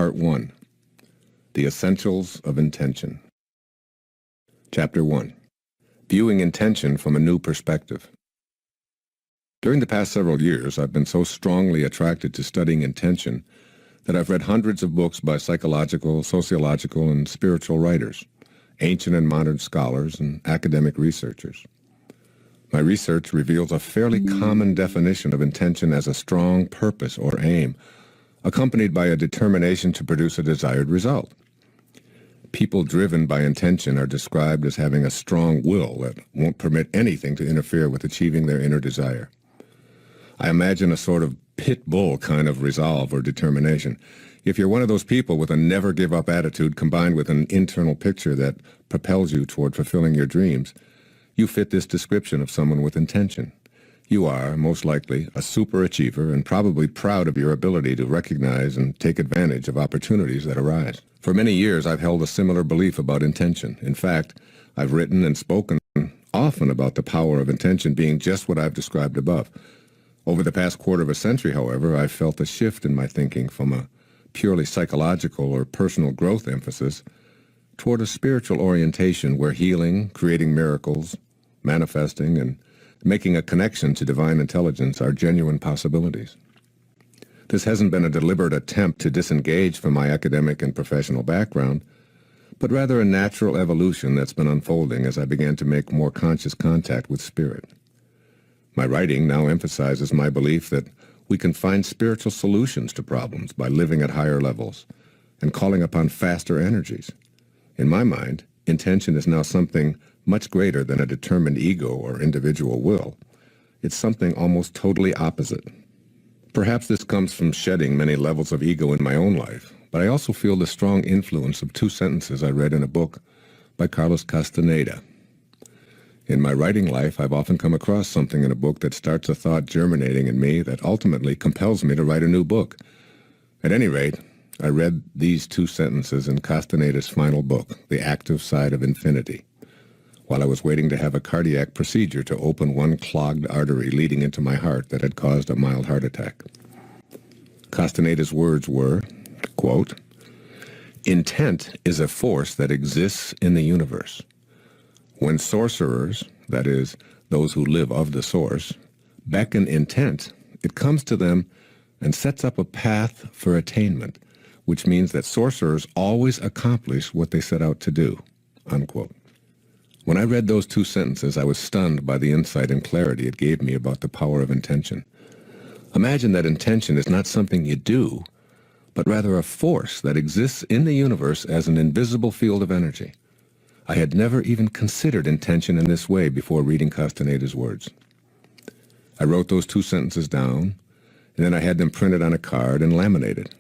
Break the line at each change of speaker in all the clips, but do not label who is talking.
Part 1. The Essentials of Intention. Chapter 1. Viewing Intention from a New Perspective. During the past several years, I've been so strongly attracted to studying intention that I've read hundreds of books by psychological, sociological, and spiritual writers, ancient and modern scholars, and academic researchers. My research reveals a fairly common definition of intention as a strong purpose or aim, accompanied by a determination to produce a desired result. People driven by intention are described as having a strong will that won't permit anything to interfere with achieving their inner desire. I imagine a sort of pit bull kind of resolve or determination. If you're one of those people with a never-give-up attitude combined with an internal picture that propels you toward fulfilling your dreams, you fit this description of someone with intention. You are, most likely, a superachiever and probably proud of your ability to recognize and take advantage of opportunities that arise. For many years, I've held a similar belief about intention. In fact, I've written and spoken often about the power of intention being just what I've described above. Over the past quarter of a century, however, I've felt a shift in my thinking from a purely psychological or personal growth emphasis toward a spiritual orientation where healing, creating miracles, manifesting, and making a connection to divine intelligence are genuine possibilities. This hasn't been a deliberate attempt to disengage from my academic and professional background, but rather a natural evolution that's been unfolding as I began to make more conscious contact with spirit. My writing now emphasizes my belief that we can find spiritual solutions to problems by living at higher levels and calling upon faster energies. In my mind, intention is now something much greater than a determined ego or individual will. It's something almost totally opposite. Perhaps this comes from shedding many levels of ego in my own life, but I also feel the strong influence of two sentences I read in a book by Carlos Castaneda. In my writing life, I've often come across something in a book that starts a thought germinating in me that ultimately compels me to write a new book. At any rate, I read these two sentences in Castaneda's final book, The Active Side of Infinity, while I was waiting to have a cardiac procedure to open one clogged artery leading into my heart that had caused a mild heart attack. Castaneda's words were, quote, "Intent is a force that exists in the universe. When sorcerers, that is, those who live of the source, beckon intent, it comes to them and sets up a path for attainment, which means that sorcerers always accomplish what they set out to do." Unquote. When I read those two sentences, I was stunned by the insight and clarity it gave me about the power of intention. Imagine that intention is not something you do, but rather a force that exists in the universe as an invisible field of energy. I had never even considered intention in this way before reading Castaneda's words. I wrote those two sentences down, and then I had them printed on a card and laminated.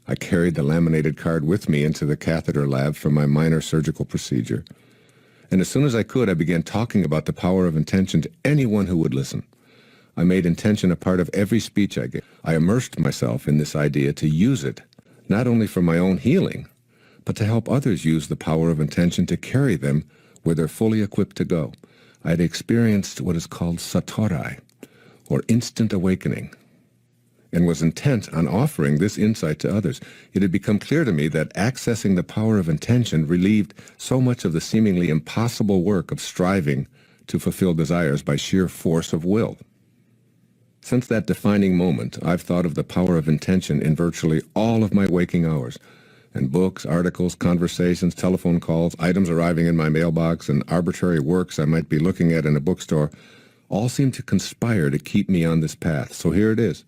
I carried the laminated card with me into the catheter lab for my minor surgical procedure, and as soon as I could, I began talking about the power of intention to anyone who would listen. I made intention a part of every speech I gave. I immersed myself in this idea to use it, not only for my own healing, but to help others use the power of intention to carry them where they're fully equipped to go. I had experienced what is called satori, or instant awakening, and was intent on offering this insight to others. It had become clear to me that accessing the power of intention relieved so much of the seemingly impossible work of striving to fulfill desires by sheer force of will. Since that defining moment, I've thought of the power of intention in virtually all of my waking hours, and books, articles, conversations, telephone calls, items arriving in my mailbox, and arbitrary works I might be looking at in a bookstore all seem to conspire to keep me on this path. So here it is.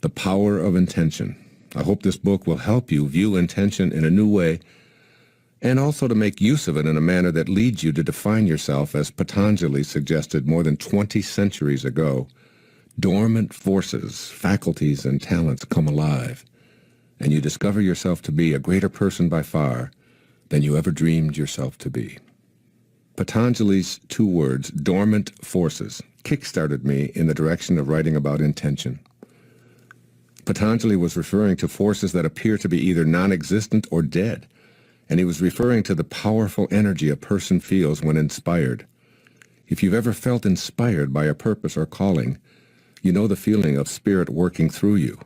The power of intention. I hope this book will help you view intention in a new way and also to make use of it in a manner that leads you to define yourself as Patanjali suggested more than 20 centuries ago. Dormant forces, faculties, and talents come alive, and you discover yourself to be a greater person by far than you ever dreamed yourself to be. Patanjali's two words, dormant forces, kick-started me in the direction of writing about intention. Patanjali was referring to forces that appear to be either non-existent or dead, and he was referring to the powerful energy a person feels when inspired. If you've ever felt inspired by a purpose or calling, you know the feeling of spirit working through you.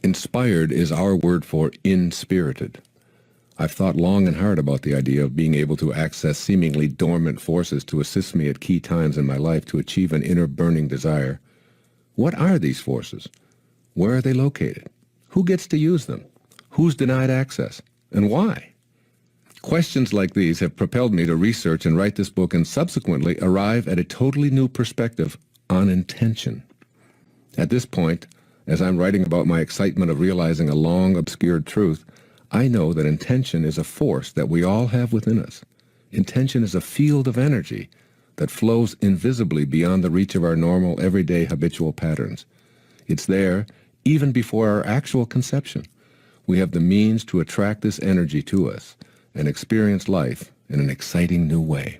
Inspired is our word for inspirited. I've thought long and hard about the idea of being able to access seemingly dormant forces to assist me at key times in my life to achieve an inner burning desire. What are these forces? Where are they located? Who gets to use them? Who's denied access? And why? Questions like these have propelled me to research and write this book and subsequently arrive at a totally new perspective on intention. At this point, as I'm writing about my excitement of realizing a long obscured truth, I know that intention is a force that we all have within us. Intention is a field of energy that flows invisibly beyond the reach of our normal, everyday, habitual patterns. It's there even before our actual conception. We have the means to attract this energy to us and experience life in an exciting new way.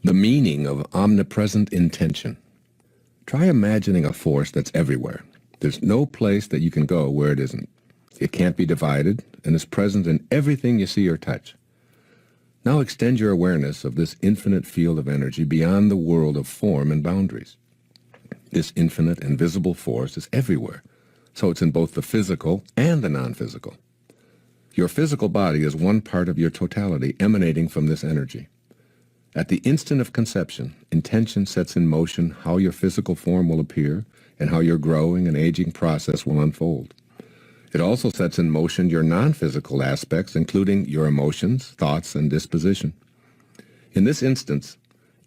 The meaning of omnipresent intention. Try imagining a force that's everywhere. There's no place that you can go where it isn't. It can't be divided and is present in everything you see or touch. Now extend your awareness of this infinite field of energy beyond the world of form and boundaries. This infinite and visible force is everywhere, so it's in both the physical and the non-physical. Your physical body is one part of your totality emanating from this energy. At the instant of conception, intention sets in motion how your physical form will appear and how your growing and aging process will unfold. It also sets in motion your non-physical aspects, including your emotions, thoughts, and disposition. In this instance,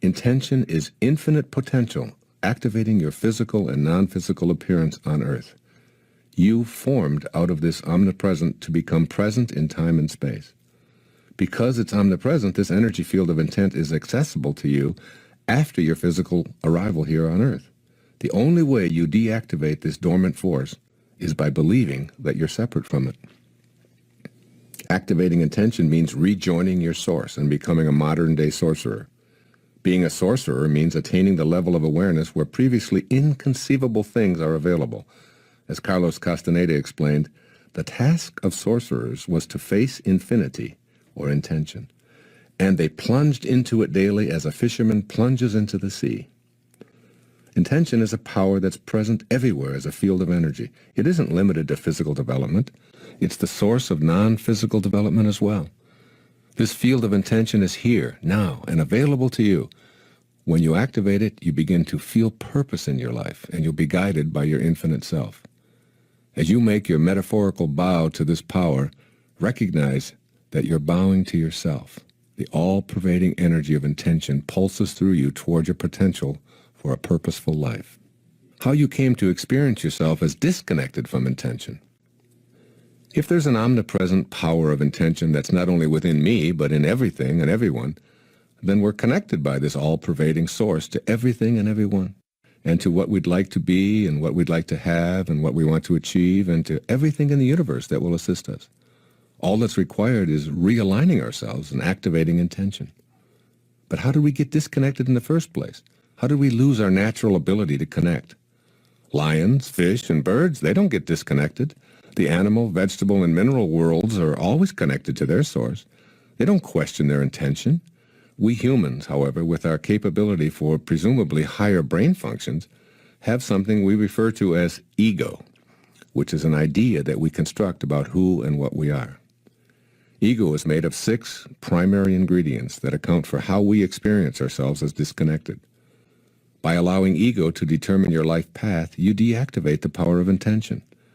intention is infinite potential, activating your physical and non-physical appearance on Earth. You formed out of this omnipresent to become present in time and space. Because it's omnipresent, this energy field of intent is accessible to you after your physical arrival here on Earth. The only way you deactivate this dormant force is by believing that you're separate from it. Activating intention means rejoining your source and becoming a modern-day sorcerer. Being a sorcerer means attaining the level of awareness where previously inconceivable things are available. As Carlos Castaneda explained, the task of sorcerers was to face infinity, or intention, and they plunged into it daily as a fisherman plunges into the sea. Intention is a power that's present everywhere as a field of energy. It isn't limited to physical development. It's the source of non-physical development as well. This field of intention is here, now, and available to you. When you activate it, you begin to feel purpose in your life, and you'll be guided by your infinite self. As you make your metaphorical bow to this power, recognize that you're bowing to yourself. The all-pervading energy of intention pulses through you toward your potential for a purposeful life. How you came to experience yourself as disconnected from intention. If there's an omnipresent power of intention that's not only within me, but in everything and everyone, then we're connected by this all-pervading source to everything and everyone, and to what we'd like to be and what we'd like to have and what we want to achieve, and to everything in the universe that will assist us. All that's required is realigning ourselves and activating intention. But how did we get disconnected in the first place? How did we lose our natural ability to connect? Lions, fish, and birds, they don't get disconnected. The animal, vegetable, and mineral worlds are always connected to their source. They don't question their intention. We humans, however, with our capability for presumably higher brain functions, have something we refer to as ego, which is an idea that we construct about who and what we are. Ego is made of 6 primary ingredients that account for how we experience ourselves as disconnected. By allowing ego to determine your life path, you deactivate the power of intention.